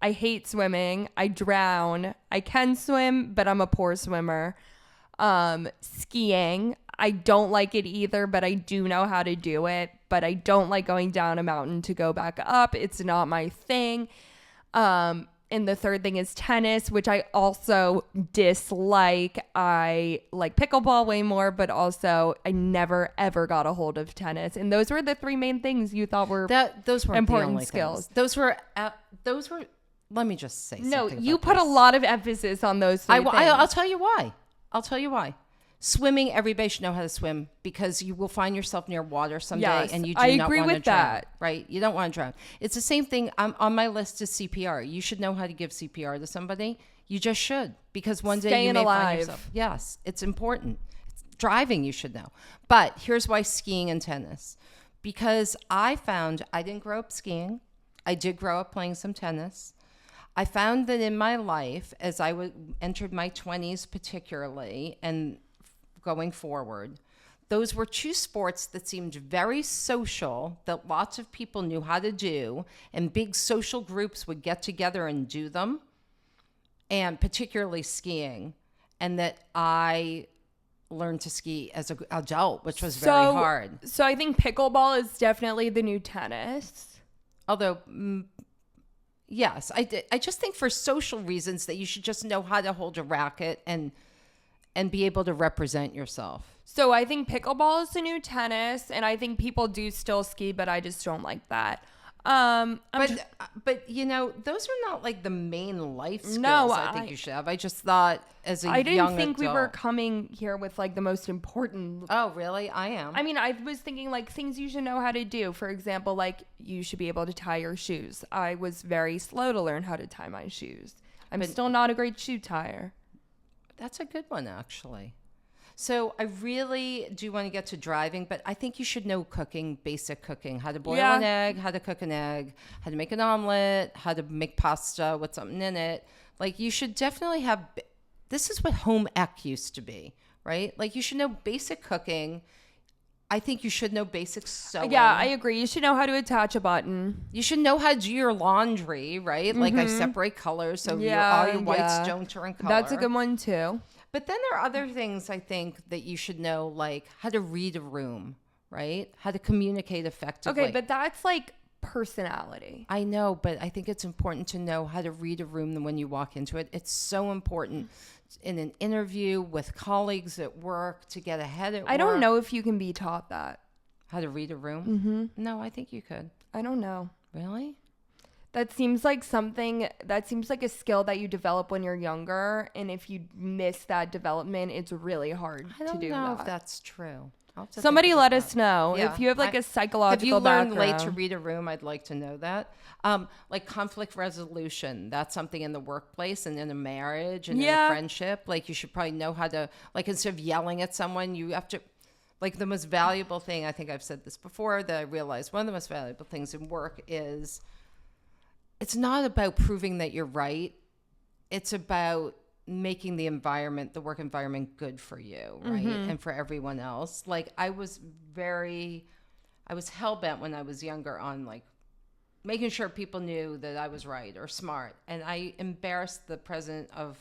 I hate swimming. I drown. I can swim, but I'm a poor swimmer. Skiing. I don't like it either, but I do know how to do it. But I don't like going down a mountain to go back up. It's not my thing. And the third thing is tennis, which I also dislike. I like pickleball way more, but also I never, ever got a hold of tennis. And those were the 3 main things you thought were those were important skills. Things. Those were, let me just say something. No, you about put this. a lot of emphasis on those 3 things. I'll tell you why. Swimming, everybody should know how to swim because you will find yourself near water someday Yes, and you do I not agree want to with drown, that. right? You don't want to drown. It's the same thing on my list is CPR. You should know how to give CPR to somebody. You just should because one day you Staying may alive. find yourself. Yes, it's important. Driving, you should know. But here's why skiing and tennis. Because I found I didn't grow up skiing. I did grow up playing some tennis. I found that in my life, as I entered my 20s particularly, and going forward, those were 2 sports that seemed very social, that lots of people knew how to do, and big social groups would get together and do them, and particularly skiing, and that I learned to ski as an adult, which was very hard. So I think pickleball is definitely the new tennis. Although, yes, I just think for social reasons that you should just know how to hold a racket and be able to represent yourself. So I think pickleball is the new tennis, and I think people do still ski, but I just don't like that. But you know, those are not like the main life skills I think you should have. I just thought as a young adult. I didn't think we were coming here with like the most important. Oh, really? I am. I mean, I was thinking like things you should know how to do. For example, like you should be able to tie your shoes. I was very slow to learn how to tie my shoes. I'm still not a great shoe tire. That's a good one, actually. So I really do want to get to driving, but I think you should know cooking, basic cooking, how to boil an egg, how to cook an egg, how to make an omelet, how to make pasta with something in it. Like you should definitely have, this is what home ec used to be, right? Like you should know basic cooking. I think you should know basic sewing. Yeah, I agree. You should know how to attach a button. You should know how to do your laundry, right? Like I separate colors so all your whites don't turn color. That's a good one too. But then there are other things I think that you should know, like how to read a room, right? How to communicate effectively. Okay, but that's like personality. I know, but I think it's important to know how to read a room when you walk into it. It's so important in an interview with colleagues at work to get ahead at work. I don't know if you can be taught that. How to read a room? Mm-hmm. No, I think you could. I don't know. Really? That seems like a skill that you develop when you're younger. And if you miss that development, it's really hard to do that. I don't know if that's true. Somebody let us know. Yeah. If you have like a psychological background. Have you learned late to read a room? I'd like to know that. Like conflict resolution, that's something in the workplace and in a marriage and in a friendship. Like you should probably know how to, like instead of yelling at someone, you have to, like the most valuable thing, I think I've said this before, that I realized one of the most valuable things in work is it's not about proving that you're right. It's about making the work environment good for you, right? And for everyone else. Like I was hell-bent when I was younger on like making sure people knew that I was right or smart. And I embarrassed the president of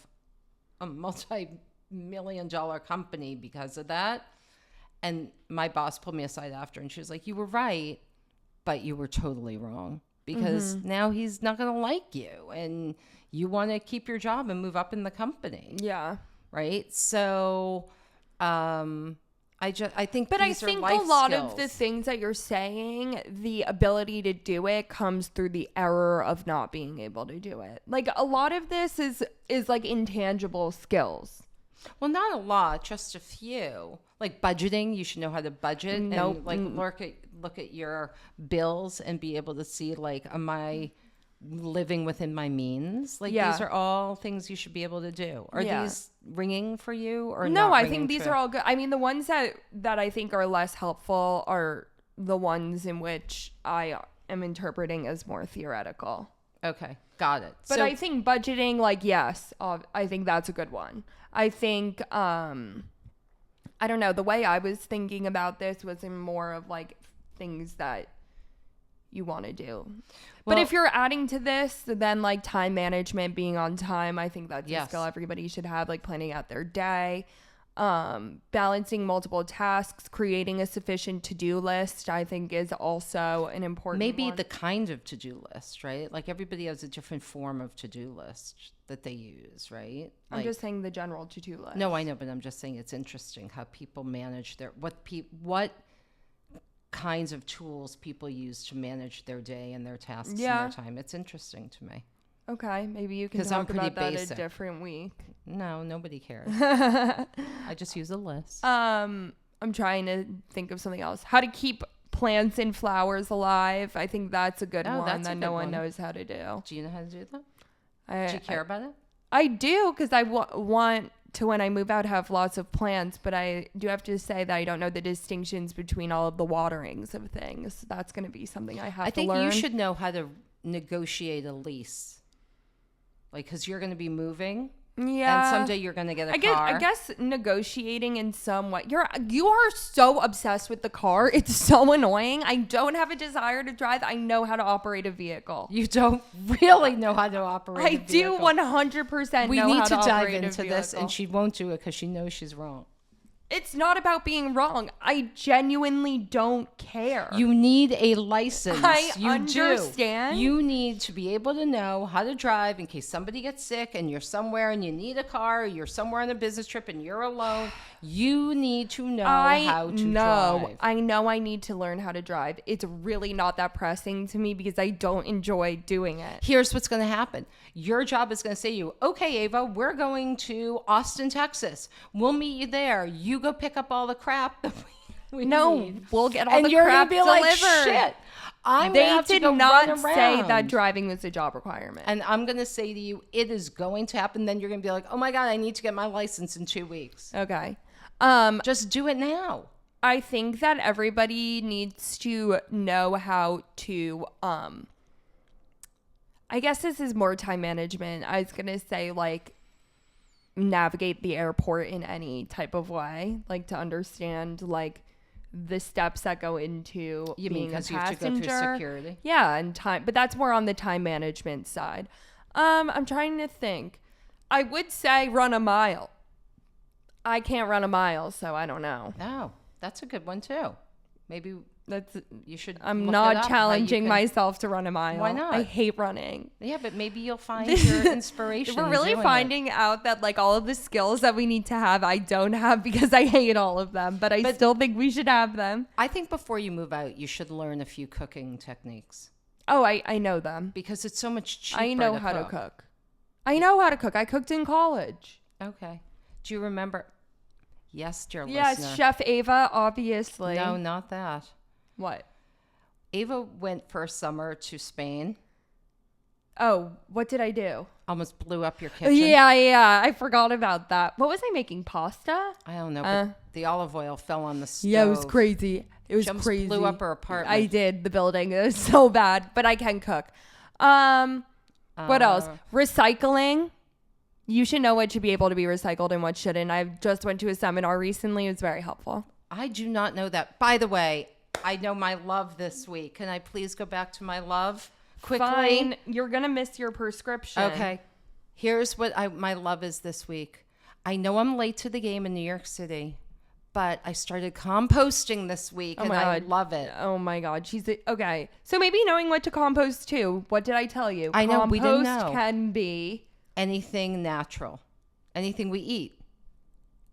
a multi-million-dollar company because of that. And my boss pulled me aside after and she was like, you were right, but you were totally wrong. Because now he's not going to like you and you want to keep your job and move up in the company. Yeah. Right. So, I think, but I think a lot of the skills. things that you're saying, the ability to do it comes through the error of not being able to do it. Like a lot of this is like intangible skills. Well, not a lot, just a few. Like budgeting, you should know how to budget and like look at your bills and be able to see like, am I living within my means. Like these are all things you should be able to do. Are these ringing for you or no? not I ringing think these true? are all good. I mean, the ones that I think are less helpful are the ones in which I am interpreting as more theoretical. Okay, got it. But So, I think budgeting, like, yes, I think that's a good one. I think, I don't know, the way I was thinking about this was in more of like things that you want to do. But if you're adding to this, then like time management, being on time, I think that's a skill everybody should have, like planning out their day. Balancing multiple tasks, creating a sufficient to-do list, I think is also an important one. the kind of to-do list, right? Like everybody has a different form of to-do list that they use, right? I'm just saying the general to-do list. No, I know, but I'm just saying it's interesting how people manage their what kinds of tools people use to manage their day and their tasks and their time. It's interesting to me. Okay, maybe you can 'Cause I'm talk pretty about that basic. a different week. No, nobody cares. I just use a list. I'm trying to think of something else. How to keep plants and flowers alive. I think that's a good one that's a that no good one one. knows how to do. Do you know how to do that? Do you care about it? I do, because I want to, when I move out, have lots of plants, but I do have to say that I don't know the distinctions between all of the waterings of things. That's going to be something I have to learn. I think you should know how to negotiate a lease. Like, because you're going to be moving. Yeah. And someday you're going to get a car. I guess negotiating in some way. You are so obsessed with the car. It's so annoying. I don't have a desire to drive. I know how to operate a vehicle. You don't really know how to operate I a vehicle. do 100% We know need how to to dive operate into a this, vehicle. and she won't do it because she knows she's wrong. It's not about being wrong. I genuinely don't care. You need a license. I you understand. Do. You need to be able to know how to drive in case somebody gets sick and you're somewhere and you need a car, or you're somewhere on a business trip and you're alone. You need to know how to drive. I know I need to learn how to drive. It's really not that pressing to me because I don't enjoy doing it. Here's what's going to happen. Your job is going to say to you, okay, Ava, we're going to Austin, Texas. We'll meet you there. You go pick up all the crap that we need. We'll get all And the you're crap gonna be like, delivered. shit. I'm They gonna have to did go not run say around. that driving was a job requirement. And I'm going to say to you, it is going to happen. Then you're going to be like, oh my God, I need to get my license in 2 weeks. Okay. Just do it now. I think that everybody needs to know how to, I guess this is more time management. I was going to say, like, navigate the airport in any type of way, like to understand, like, the steps that go into being a passenger. You have to go through security? Yeah, and time, but that's more on the time management side. I'm trying to think. I would say run a mile. I can't run a mile, so I don't know. Oh, that's a good one too. Maybe you should. I'm look it not up, challenging myself to run a mile. Why not? I hate running. Yeah, but maybe you'll find your inspiration. We're really finding out that like all of the skills that we need to have, I don't have because I hate all of them, but I still think we should have them. I think before you move out, you should learn a few cooking techniques. Oh, I know them. Because it's so much cheaper. I know how to cook. I know how to cook. I cooked in college. Okay. Do you remember? Yes, dear yes, listener. Chef Ava, obviously. No, not that. What? Ava went for a summer to Spain. Oh, what did I do? Almost blew up your kitchen. Yeah. I forgot about that. What was I making? Pasta? I don't know, but the olive oil fell on the stove. Yeah, it was crazy. It was crazy. Blew up her apartment. I did, the building. It was so bad, but I can cook. What else? Recycling. You should know what should be able to be recycled and what shouldn't. I just went to a seminar recently. It was very helpful. I do not know that. By the way, I know my love this week. Can I please go back to my love quickly? Fine. You're going to miss your prescription. Okay. Here's what my love is this week. I know I'm late to the game in New York City, but I started composting this week and I love it. Oh my God. Okay. So maybe knowing what to compost too. What did I tell you? I know, we didn't know. Compost can be anything natural, anything we eat,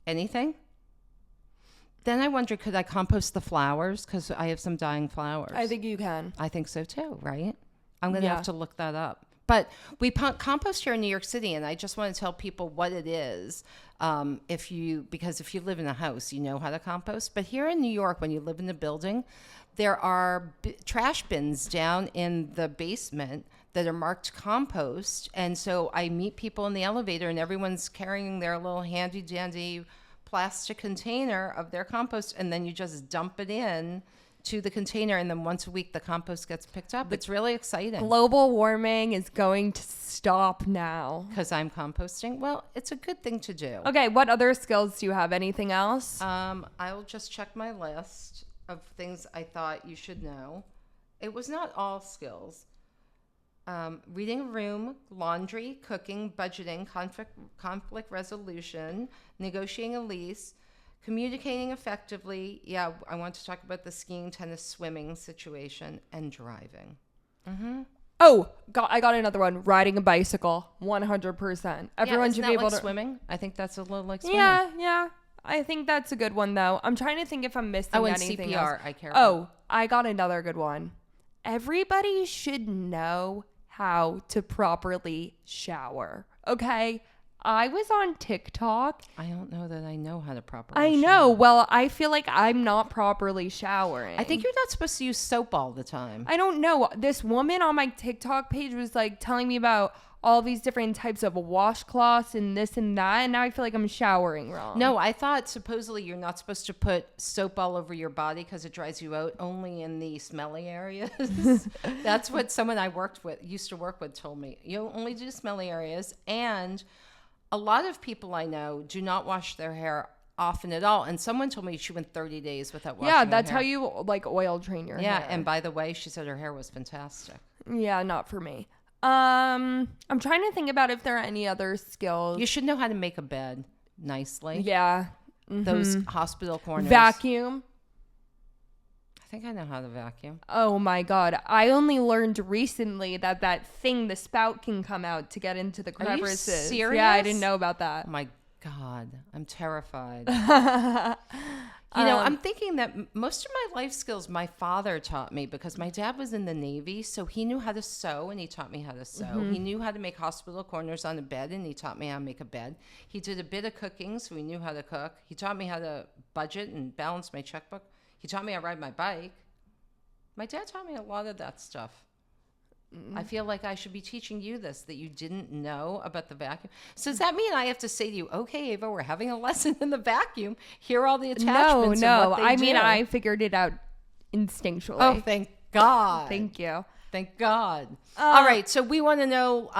anything. Then I wonder, could I compost the flowers? Because I have some dying flowers. I think you can. I think so too, right? I'm going to have to look that up. But we compost here in New York City, and I just want to tell people what it is. Because if you live in a house, you know how to compost. But here in New York, when you live in a building, there are trash bins down in the basement that are marked compost. And so I meet people in the elevator and everyone's carrying their little handy dandy plastic container of their compost. And then you just dump it in to the container. And then once a week, the compost gets picked up. It's really exciting. Global warming is going to stop now. Because I'm composting. Well, it's a good thing to do. Okay. What other skills do you have? Anything else? I'll just check my list of things I thought you should know. It was not all skills. Reading a room, laundry, cooking, budgeting, conflict resolution, negotiating a lease, communicating effectively. Yeah, I want to talk about the skiing, tennis, swimming situation, and driving. Mm-hmm. Oh, I got another one. Riding a bicycle, 100%. Everyone should be able to. Swimming? I think that's a little like swimming. Yeah. I think that's a good one, though. I'm trying to think if I'm missing anything CPR, else. I care about. Oh, I got another good one. Everybody should know how to properly shower. Okay? I was on TikTok. I don't know that I know how to properly I shower. know. Well, I feel like I'm not properly showering. I think you're not supposed to use soap all the time. I don't know. This woman on my TikTok page was like telling me about all these different types of washcloths and this and that, and now I feel like I'm showering wrong. No, I thought supposedly you're not supposed to put soap all over your body because it dries you out, only in the smelly areas. That's what someone I used to work with told me. You only do smelly areas, and a lot of people I know do not wash their hair often at all. And someone told me she went 30 days without washing her hair. Yeah, that's how you like oil train your hair. Yeah, and by the way, she said her hair was fantastic. Yeah, not for me. I'm trying to think about if there are any other skills. You should know how to make a bed nicely. Yeah. Mm-hmm. Those hospital corners. Vacuum. I think I know how to vacuum. Oh my God. I only learned recently that thing, the spout can come out to get into the crevices. Are you serious? Yeah, I didn't know about that. Oh my God, I'm terrified. I'm thinking that most of my life skills my father taught me because my dad was in the Navy, so he knew how to sew and he taught me how to sew. Mm-hmm. He knew how to make hospital corners on a bed and he taught me how to make a bed. He did a bit of cooking, so he knew how to cook. He taught me how to budget and balance my checkbook. He taught me how to ride my bike. My dad taught me a lot of that stuff. I feel like I should be teaching you this, that you didn't know about the vacuum. So does that mean I have to say to you, okay, Ava, we're having a lesson in the vacuum. Here are all the attachments. No. What they do. I figured it out instinctually. Oh, thank God. Thank you. Thank God. All right. So we want to know,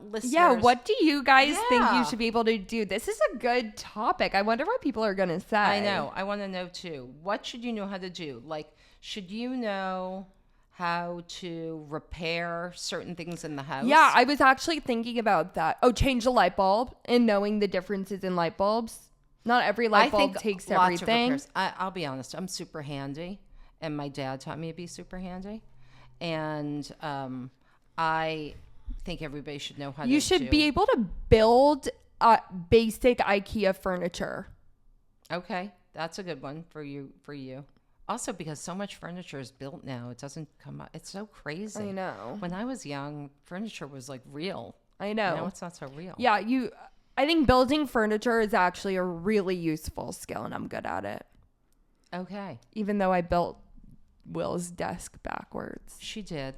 listeners. Yeah. What do you guys think you should be able to do? This is a good topic. I wonder what people are going to say. I know. I want to know too. What should you know how to do? Like, should you know how to repair certain things in the house? Yeah, I was actually thinking about that. Oh, change a light bulb and knowing the differences in light bulbs. Not every light bulb takes everything. I'll be honest. I'm super handy, and my dad taught me to be super handy. And I think everybody should know how to. You should be able to build basic IKEA furniture. Okay, that's a good one for you. Also, because so much furniture is built now, it doesn't come out. It's so crazy. I know. When I was young, furniture was like real. I know. Now it's not so real. Yeah, I think building furniture is actually a really useful skill, and I'm good at it. Okay. Even though I built Will's desk backwards. She did.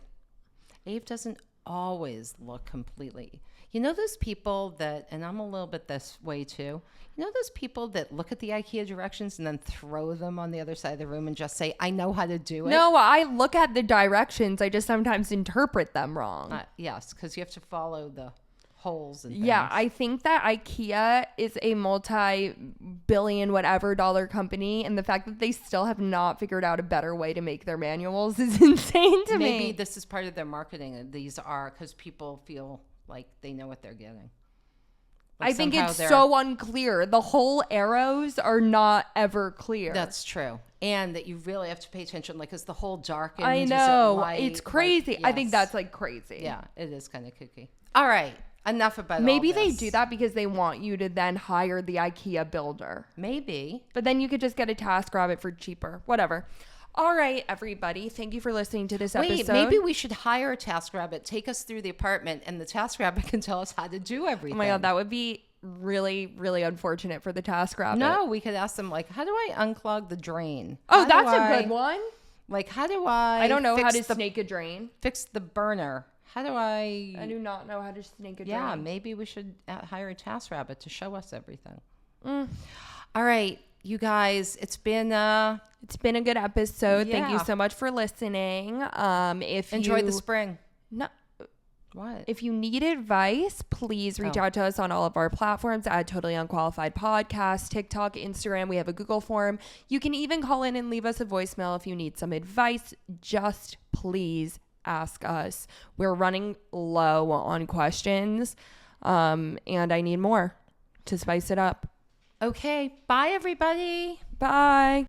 Abe doesn't always look completely. You know those people that, and I'm a little bit this way too, you know those people that look at the IKEA directions and then throw them on the other side of the room and just say, I know how to do it? No, I look at the directions. I just sometimes interpret them wrong. Yes, because you have to follow the holes and things. Yeah, I think that IKEA is a multi-billion whatever dollar company, and the fact that they still have not figured out a better way to make their manuals is insane to me. Maybe this is part of their marketing. These are because people feel like they know what they're getting. Like I think it's so unclear. The whole arrows are not ever clear. That's true. And that you really have to pay attention, like, is the whole darkened? I know. It's crazy. I think that's like crazy. Yeah, it is kind of kooky. All right. Enough about Maybe all this. they do that because they want you to then hire the IKEA builder. Maybe. But then you could just get a TaskRabbit for cheaper. Whatever. All right, everybody. Thank you for listening to this episode. Maybe we should hire a TaskRabbit, take us through the apartment, and the TaskRabbit can tell us how to do everything. Oh my God, that would be really, really unfortunate for the TaskRabbit. No, we could ask them, like, how do I unclog the drain? Oh, that's a good one. Like, how do I don't know how fix to snake a drain. fix the burner? How do I do not know how to snake a drain. Yeah, maybe we should hire a TaskRabbit to show us everything. All right, you guys, it's been a good episode. Yeah. Thank you so much for listening. If enjoy you the spring. no, What? if you need advice, please reach out to us on all of our platforms at Totally Unqualified Podcast, TikTok, Instagram. We have a Google form. You can even call in and leave us a voicemail if you need some advice. Just please ask us. We're running low on questions, and I need more to spice it up. Okay, bye everybody. Bye.